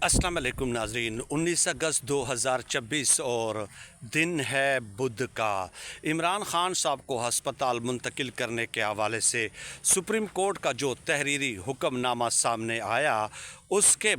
अस्सलाम वालेकुम नाज़रीन। 19 अगस्त 2026 और दिन है बुध का। इमरान ख़ान साहब को हस्पताल मुंतकिल करने के हवाले से सुप्रीम कोर्ट का जो तहरीरी हुक्मनामा सामने आया, उसके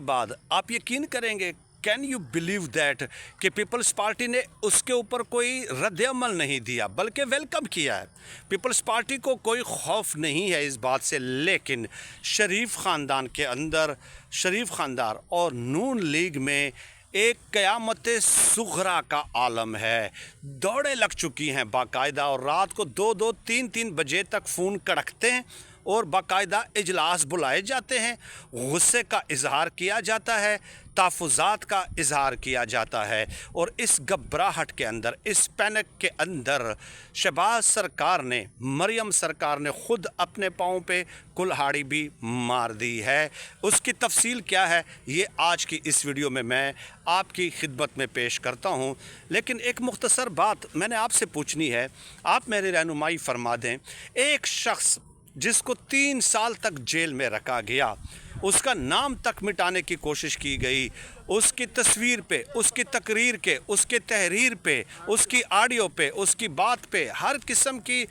बाद आप यकीन करेंगे, कैन यू बिलीव दैट कि पीपल्स पार्टी ने उसके ऊपर कोई रद्द अमल नहीं दिया बल्कि वेलकम किया है। पीपल्स पार्टी को कोई खौफ नहीं है इस बात से, लेकिन शरीफ ख़ानदान के अंदर, शरीफ ख़ानदान और नून लीग में एक क़यामत सुग़रा का आलम है। दौड़े लग चुकी हैं बाकायदा, और रात को 2-2, 3-3 बजे तक फ़ोन कड़कते हैं और बाकायदा इजलास बुलाए जाते हैं। गुस्से का इजहार किया जाता है, तहफ़्फ़ुज़ात का इजहार किया जाता है, और इस घबराहट के अंदर, इस पैनिक के अंदर शहबाज सरकार ने, मरियम सरकार ने ख़ुद अपने पाँव पे कुल्हाड़ी भी मार दी है। उसकी तफसील क्या है, ये आज की इस वीडियो में मैं आपकी खिदमत में पेश करता हूँ। लेकिन एक मुख्तसर बात मैंने आपसे पूछनी है, आप मेरी रहनुमाई फरमा दें। एक शख्स जिसको 3 साल तक जेल में रखा गया, उसका नाम तक मिटाने की कोशिश की गई, उसकी तस्वीर पे, उसकी तकरीर के, उसके तहरीर पे, उसकी ऑडियो पे, उसकी बात पे हर किस्म की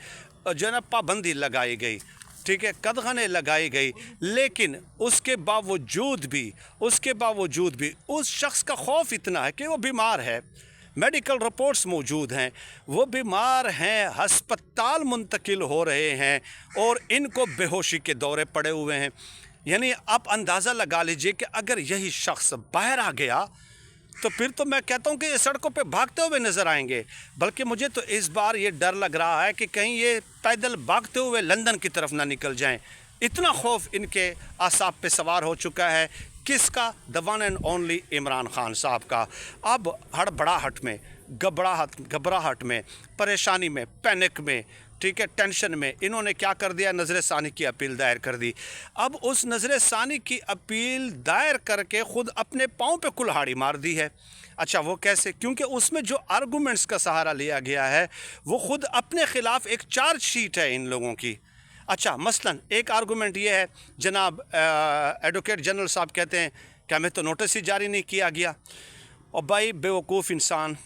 जो पाबंदी लगाई गई, ठीक है, कदगने लगाई गई। लेकिन उसके बावजूद भी उस शख्स का खौफ इतना है कि वो बीमार है, मेडिकल रिपोर्ट्स मौजूद हैं, वो बीमार हैं, हस्पताल मुंतकिल हो रहे हैं और इनको बेहोशी के दौरे पड़े हुए हैं। यानी आप अंदाज़ा लगा लीजिए कि अगर यही शख्स बाहर आ गया तो फिर तो मैं कहता हूँ कि ये सड़कों पे भागते हुए नज़र आएंगे। बल्कि मुझे तो इस बार ये डर लग रहा है कि कहीं ये पैदल भागते हुए लंदन की तरफ ना निकल जाएं। इतना खौफ इनके आसाब पे सवार हो चुका है। किसका? The one and only Imran Khan साहब का। अब हड़बड़ाहट में, घबराहट में, परेशानी में, पैनिक में, ठीक है, टेंशन में इन्होंने क्या कर दिया, नज़र सानी की अपील दायर कर दी। अब उस नज़र सानी की अपील दायर करके ख़ुद अपने पाँव पे कुल्हाड़ी मार दी है। अच्छा, वो कैसे? क्योंकि उसमें जो आर्गूमेंट्स का सहारा लिया गया है वो ख़ुद अपने ख़िलाफ़ एक चार्जशीट है इन लोगों की। अच्छा, मसलन एक आर्गूमेंट ये है, जनाब एडवोकेट जनरल साहब कहते हैं कि हमें तो नोटिस ही जारी नहीं किया गया। और भाई बेवकूफ़ इंसान,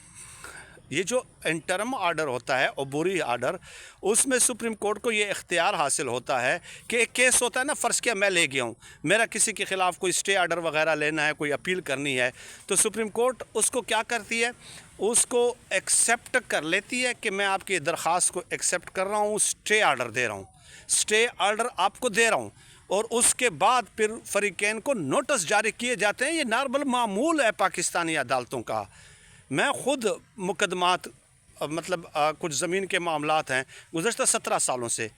ये जो इंटरम आर्डर होता है, अबूरी आर्डर, उसमें सुप्रीम कोर्ट को ये इख्तियार हासिल होता है कि एक केस होता है ना, फ़र्ज़ किया मैं ले गया हूँ, मेरा किसी के ख़िलाफ़ कोई स्टे आर्डर वगैरह लेना है, कोई अपील करनी है, तो सुप्रीम कोर्ट उसको क्या करती है, उसको एक्सेप्ट कर लेती है कि मैं आपकी दरख्वास्त को एक्सेप्ट कर रहा हूँ, स्टे आर्डर दे रहा हूँ, स्टे आर्डर आपको दे रहा हूँ। और उसके बाद फिर फ़रीक़ैन को नोटिस जारी किए जाते हैं। ये नॉर्मल मामूल है पाकिस्तानी अदालतों का। मैं ख़ुद मुकदमात, मतलब कुछ ज़मीन के मामलात हैं, गुज़श्ता 17 सालों से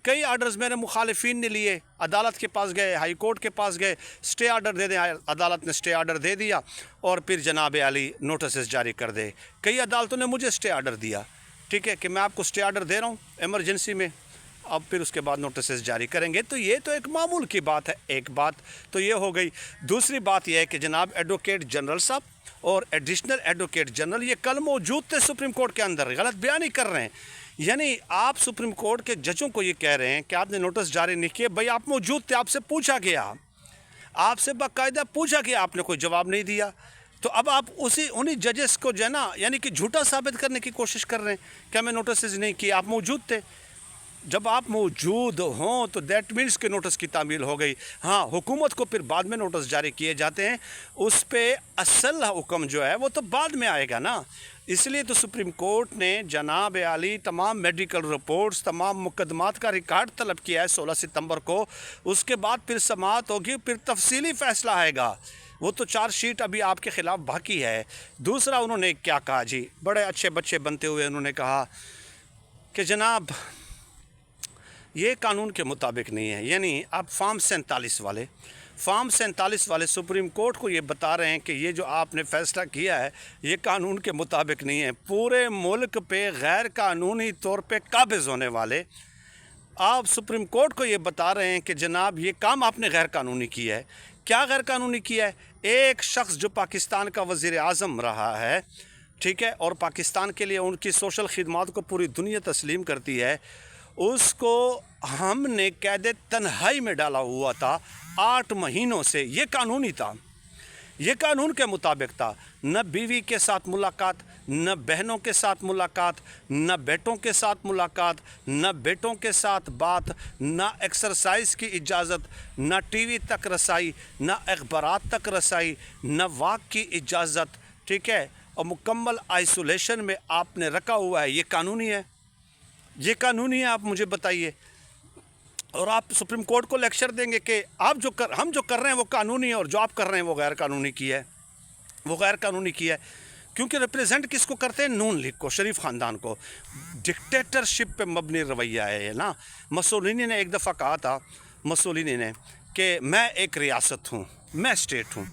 कई आर्डर्स मेरे मुखालिफिन ने लिए, अदालत के पास गए, हाई कोर्ट के पास गए, स्टे आर्डर दे दें, अदालत ने स्टे आर्डर दे दिया और फिर जनाब आली नोटिस जारी कर दे। कई अदालतों ने मुझे स्टे आर्डर दिया, ठीक है, कि मैं आपको स्टे आर्डर दे रहा हूँ एमरजेंसी में, अब फिर उसके बाद नोटिस जारी करेंगे। तो ये तो एक मामूल की बात है। एक बात तो ये हो गई। दूसरी बात यह है कि जनाब एडवोकेट जनरल साहब और एडिशनल एडवोकेट जनरल ये कल मौजूद थे सुप्रीम कोर्ट के अंदर, गलत बयानी कर रहे हैं। यानी आप सुप्रीम कोर्ट के जजों को ये कह रहे हैं कि आपने नोटिस जारी नहीं किए। भाई आप मौजूद थे, आपसे पूछा गया, आपसे बाकायदा पूछा गया, आपने कोई जवाब नहीं दिया। तो अब आप उन्हीं जजेस को जो है ना, यानी कि झूठा साबित करने की कोशिश कर रहे हैं कि हमें नोटिस नहीं किए। आप मौजूद थे। जब आप मौजूद हों तो दैट मीन्स के नोटिस की तामील हो गई। हाँ, हुकूमत को फिर बाद में नोटिस जारी किए जाते हैं, उस पर असल हुक्म जो है वो तो बाद में आएगा ना। इसलिए तो सुप्रीम कोर्ट ने जनाब आली तमाम मेडिकल रिपोर्ट्स, तमाम मुकदमात का रिकॉर्ड तलब किया है 16 सितंबर को। उसके बाद फिर समाअत होगी, फिर तफसीली फ़ैसला आएगा। वो तो चार्जशीट अभी आपके ख़िलाफ़ बाकी है। दूसरा उन्होंने क्या कहा जी, बड़े अच्छे बच्चे बनते हुए उन्होंने कहा कि जनाब ये कानून के मुताबिक नहीं है। यानी आप फार्म 47 वाले सुप्रीम कोर्ट को ये बता रहे हैं कि ये जो आपने फ़ैसला किया है ये कानून के मुताबिक नहीं है। पूरे मुल्क पे गैर कानूनी तौर पे काबिज़ होने वाले आप सुप्रीम कोर्ट को ये बता रहे हैं कि जनाब ये काम आपने गैर कानूनी किया है। क्या गैर कानूनी किया है? एक शख्स जो पाकिस्तान का वज़ीर आज़म रहा है, ठीक है, और पाकिस्तान के लिए उनकी सोशल खिदमात को पूरी दुनिया तस्लीम करती है, उसको हमने कैद तन्हाई में डाला हुआ था 8 महीनों से ये कानूनी था, ये कानून के मुताबिक था। न बीवी के साथ मुलाकात, न बहनों के साथ मुलाकात, न बेटों के साथ मुलाकात, न बेटों के साथ बात, न एक्सरसाइज की इजाज़त, न टीवी तक रसाई, न अखबारात तक रसाई, न वॉक की इजाज़त, ठीक है। और मुकम्मल आइसोलेशन में आपने रखा हुआ है। ये कानूनी है, ये कानूनी है, आप मुझे बताइए। और आप सुप्रीम कोर्ट को लेक्चर देंगे कि हम जो कर रहे हैं वो कानूनी है और जो आप कर रहे हैं वो गैर कानूनी की है, वो गैर कानूनी की है। क्योंकि रिप्रेजेंट किसको करते हैं? नून लीग को, शरीफ ख़ानदान को। डिक्टेटरशिप पे मबनी रवैया है ये ना। मुसोलिनी ने एक दफ़ा कहा था, मुसोलिनी ने, कि मैं एक रियासत हूँ, मैं स्टेट हूँ,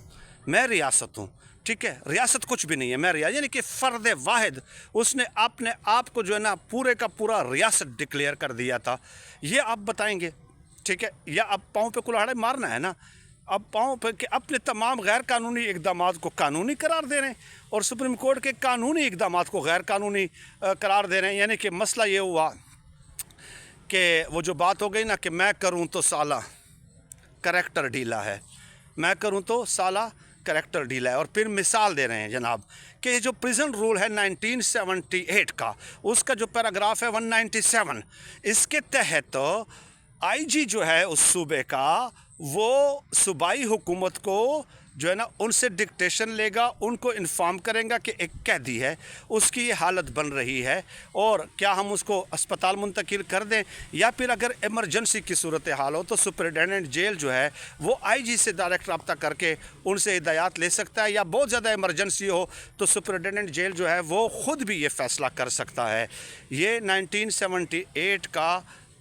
मैं रियासत हूँ, ठीक है। रियासत कुछ भी नहीं है, मैं रियासत, यानी कि फ़र्द वाहिद उसने अपने आप को जो है ना पूरे का पूरा रियासत डिक्लेयर कर दिया था। ये आप बताएंगे, ठीक है। या अब पाँव पे कुल्हाड़े मारना है ना, अब पाँव पे कि अपने तमाम गैर कानूनी इकदामात को कानूनी करार दे रहे हैं और सुप्रीम कोर्ट के कानूनी इकदामात को गैर कानूनी करार दे रहे हैं। यानी कि मसला ये हुआ कि वो जो बात हो गई ना कि मैं करूँ तो साला करैक्टर ढीला है, मैं करूँ तो साला करैक्टर ढीला है। और फिर मिसाल दे रहे हैं जनाब कि ये जो प्रिजन रूल है 1978 का, उसका जो पैराग्राफ है 197, इसके तहत आईजी जो है उस सूबे का, वो सूबाई हुकूमत को जो है ना उनसे डिक्टेशन लेगा, उनको इन्फॉर्म करेगा कि एक कैदी है, उसकी ये हालत बन रही है और क्या हम उसको अस्पताल मुंतकिल कर दें, या फिर अगर इमरजेंसी की सूरत हाल हो तो सुपरिटेंडेंट जेल जो है वो आईजी से डायरेक्ट रब्ता करके उनसे हिदायत ले सकता है, या बहुत ज़्यादा इमरजेंसी हो तो सुपरिटेंडेंट जेल जो है वो ख़ुद भी ये फ़ैसला कर सकता है। ये 1978 का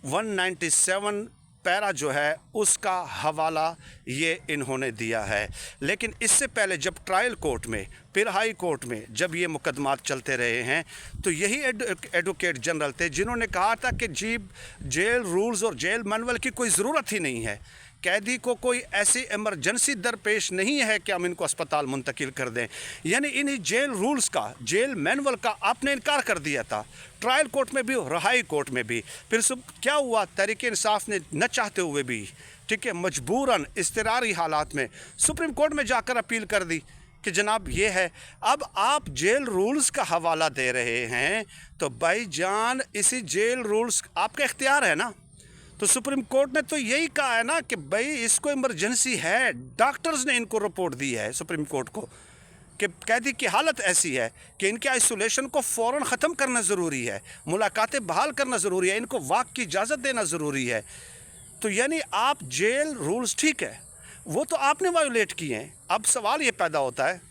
197 पैरा जो है उसका हवाला ये इन्होंने दिया है। लेकिन इससे पहले जब ट्रायल कोर्ट में, फिर हाई कोर्ट में जब ये मुकदमात चलते रहे हैं, तो यही एडवोकेट जनरल थे जिन्होंने कहा था कि जेल रूल्स और जेल मैनुअल की कोई ज़रूरत ही नहीं है, कैदी को कोई ऐसी इमरजेंसी दरपेश नहीं है कि हम इनको अस्पताल मुंतकिल कर दें। यानी इन्हीं जेल रूल्स का, जेल मैनुअल का आपने इनकार कर दिया था, ट्रायल कोर्ट में भी और हाई कोर्ट में भी। फिर क्या हुआ, तहरीक इंसाफ ने न चाहते हुए भी, ठीक है, मजबूरन इज़्तिरारी हालात में सुप्रीम कोर्ट में जाकर अपील कर दी कि जनाब ये है। अब आप जेल रूल्स का हवाला दे रहे हैं तो भाईजान इसी जेल रूल्स आपका इख्तियार है ना। तो सुप्रीम कोर्ट ने तो यही कहा है ना कि भाई इसको इमरजेंसी है, डॉक्टर्स ने इनको रिपोर्ट दी है सुप्रीम कोर्ट को कि कैदी की हालत ऐसी है कि इनके आइसोलेशन को फ़ौरन ख़त्म करना ज़रूरी है, मुलाकातें बहाल करना ज़रूरी है, इनको वॉक की इजाज़त देना ज़रूरी है। तो यानी आप जेल रूल्स, ठीक है, वो तो आपने वायोलेट किए हैं। अब सवाल ये पैदा होता है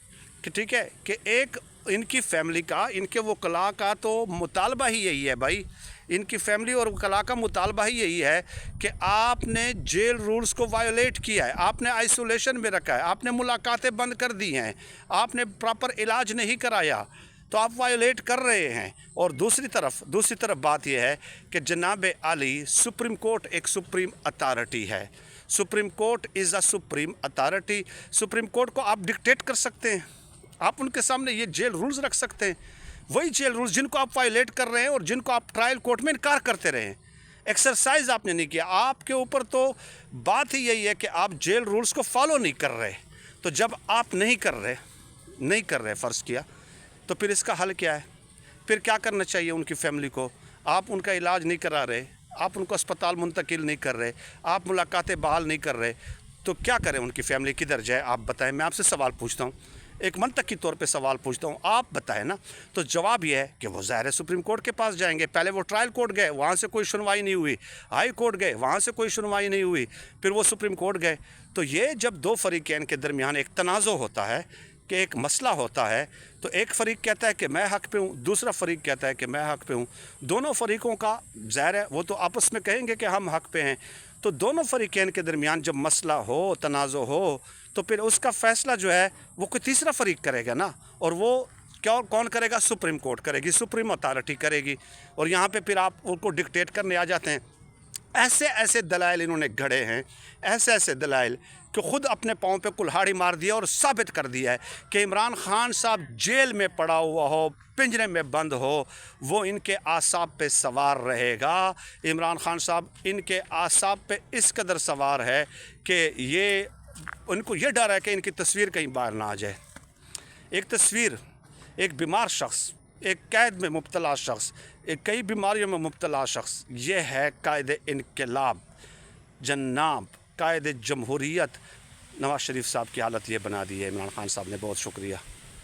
कि ठीक है कि एक इनकी फैमिली का, इनके वकला का तो मुतालबा ही यही है भाई, इनकी फैमिली और वकला का मुतालबा ही यही है कि आपने जेल रूल्स को वायोलेट किया है, आपने आइसोलेशन में रखा है, आपने मुलाकातें बंद कर दी हैं, आपने प्रॉपर इलाज नहीं कराया, तो आप वायोलेट कर रहे हैं। और दूसरी तरफ बात यह है कि जनाब आली, सुप्रीम कोर्ट एक सुप्रीम अथॉरिटी है, supreme court is a supreme authority. Supreme court को आप डिक्टेट कर सकते हैं, आप उनके सामने ये जेल रूल्स रख सकते हैं, वही जेल रूल्स जिनको आप वायलेट कर रहे हैं और जिनको आप ट्रायल कोर्ट में इनकार करते रहे हैं। एक्सरसाइज आपने नहीं किया, आपके ऊपर तो बात ही यही है कि आप जेल रूल्स को फॉलो नहीं कर रहे। तो जब आप नहीं कर रहे फ़र्ज़ किया, तो फिर इसका हल क्या है? फिर क्या करना चाहिए उनकी फैमिली को? आप उनका इलाज नहीं करा रहे, आप उनको अस्पताल मुंतकिल नहीं कर रहे, आप मुलाकातें बहाल नहीं कर रहे, तो क्या करें? उनकी फैमिली किधर जाए? आप बताएं। मैं आपसे सवाल पूछता हूँ, एक मंतकी तौर पे सवाल पूछता हूँ, आप बताएं ना। तो जवाब ये है कि वो ज़ाहिर है सुप्रीम कोर्ट के पास जाएंगे। पहले वो ट्रायल कोर्ट गए, वहाँ से कोई सुनवाई नहीं हुई, हाई कोर्ट गए, वहाँ से कोई सुनवाई नहीं हुई, फिर वो सुप्रीम कोर्ट गए। तो ये जब दो फरीक़ैन के दरमियान एक तनाज़ो होता है कि एक मसला होता है, तो एक फ़रीक कहता है कि मैं हक़ पे हूँ, दूसरा फ़रीक कहता है कि मैं हक़ पे हूँ। दोनों फ़रीक़ों का ज़ाहिर है वो तो आपस में कहेंगे कि हम हक़ पे हैं। तो दोनों फ़रीक़ैन के दरमियान जब मसला हो, तनाज़ो हो, तो फिर उसका फ़ैसला जो है वो कोई तीसरा फ़रीक करेगा ना, और वो कौन करेगा? सुप्रीम कोर्ट करेगी, सुप्रीम अथॉरिटी करेगी। और यहाँ पे फिर आप उनको डिक्टेट करने आ जाते हैं। ایسے ایسے دلائل انہوں نے گھڑے ہیں، ایسے ایسے دلائل کہ خود اپنے پاؤں پہ کلہاڑی مار دیا اور ثابت کر دیا ہے کہ عمران خان صاحب جیل میں پڑا ہوا ہو، پنجرے میں بند ہو، وہ ان کے اعصاب پہ سوار رہے گا۔ عمران خان صاحب ان کے اعصاب پہ اس قدر سوار ہے کہ ان کو یہ ڈر ہے کہ ان کی تصویر کہیں باہر نہ آ جائے۔ ایک تصویر، ایک بیمار شخص، ایک قید میں مبتلا شخص، ایک کئی بیماریوں میں مبتلا شخص، یہ ہے قائد انقلاب، جناب قائد جمہوریت۔ نواز شریف صاحب کی حالت یہ بنا دی ہے۔ عمران خان صاحب نے بہت شکریہ۔